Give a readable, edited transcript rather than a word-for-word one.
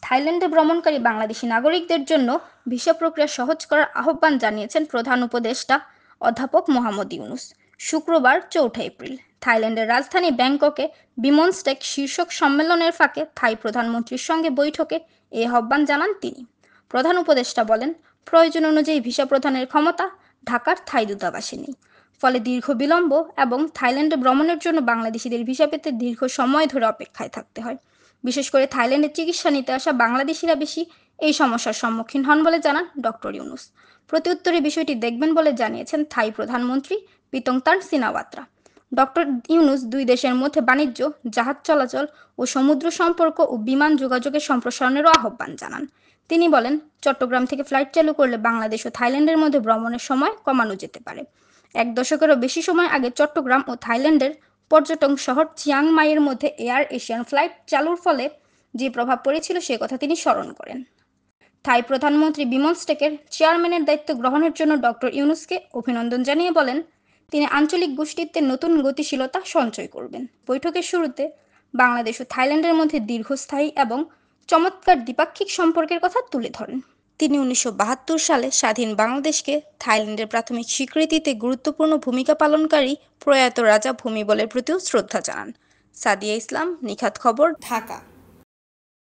থাইল্যান্ডে ভ্রমণকারী বাংলাদেশি নাগরিকদের জন্য ভিসা প্রক্রিয়া সহজ করার আহ্বান জানিয়েছেন প্রধান উপদেষ্টা অধ্যাপক মোহাম্মদ ইউনুস। শুক্রবার ৪ এপ্রিল থাইল্যান্ডের রাজধানী ব্যাংককে বিমনস্টেক শীর্ষক সম্মেলনের ফাঁকে থাই প্রধানমন্ত্রীর সঙ্গে বৈঠকে এই আহ্বান জানান তিনি। প্রধান উপদেষ্টা বলেন, প্রয়োজন অনুযায়ী ভিসা প্রদানের ক্ষমতা ঢাকার থাই দূতাবাসে নেই। ফলে দীর্ঘ বিলম্ব এবং থাইল্যান্ডে ভ্রমণের জন্য বাংলাদেশিদের ভিসা পেতে দীর্ঘ সময় ধরে অপেক্ষায় থাকতে হয়। বিশেষ করে থাইল্যান্ডে চিকিৎসা নিতে আসা বাংলাদেশিরা বেশি এই সমস্যার সম্মুখীন হন বলে জানান ডক্টর ইউনুস। প্রত্যুত্তরে বিষয়টি দেখবেন বলে জানিয়েছেন থাই প্রধানমন্ত্রী পিতংতান সিনাওয়াত্রা। ডক্টর ইউনুস দুই দেশের মধ্যে বাণিজ্য, জাহাজ চলাচল ও সমুদ্র সম্পর্ক ও বিমান যোগাযোগের সম্প্রসারণেরও আহ্বান জানান। তিনি বলেন, চট্টগ্রাম থেকে ফ্লাইট চালু করলে বাংলাদেশ ও থাইল্যান্ডের মধ্যে ভ্রমণের সময় কমানো যেতে পারে। এক দশকেরও বেশি সময় আগে চট্টগ্রাম ও থাইল্যান্ডের পর্যটন শহর চিয়াং মাইয়ের মধ্যে এয়ার এশিয়ান ফ্লাইট চালুর ফলে যে প্রভাব পড়েছিল সে কথা তিনি স্মরণ করেন। থাই প্রধানমন্ত্রী বিমনস্টেকের চেয়ারম্যানের দায়িত্ব গ্রহণের জন্য ডক্টর ইউনুসকে অভিনন্দন জানিয়ে বলেন, তিনি আঞ্চলিক গোষ্ঠীত্বের নতুন গতিশীলতা সঞ্চয় করবেন। বৈঠকের শুরুতে বাংলাদেশ ও থাইল্যান্ডের মধ্যে দীর্ঘস্থায়ী এবং চমৎকার দ্বিপাক্ষিক সম্পর্কের কথা তুলে ধরেন। তিনি ১৯৭২ সালে স্বাধীন বাংলাদেশকে থাইল্যান্ডের প্রাথমিক স্বীকৃতিতে গুরুত্বপূর্ণ ভূমিকা পালনকারী প্রয়াত রাজা ভূমিবলের প্রতিও শ্রদ্ধা জানান। সাদিয়া ইসলাম, নিখাত খবর, ঢাকা।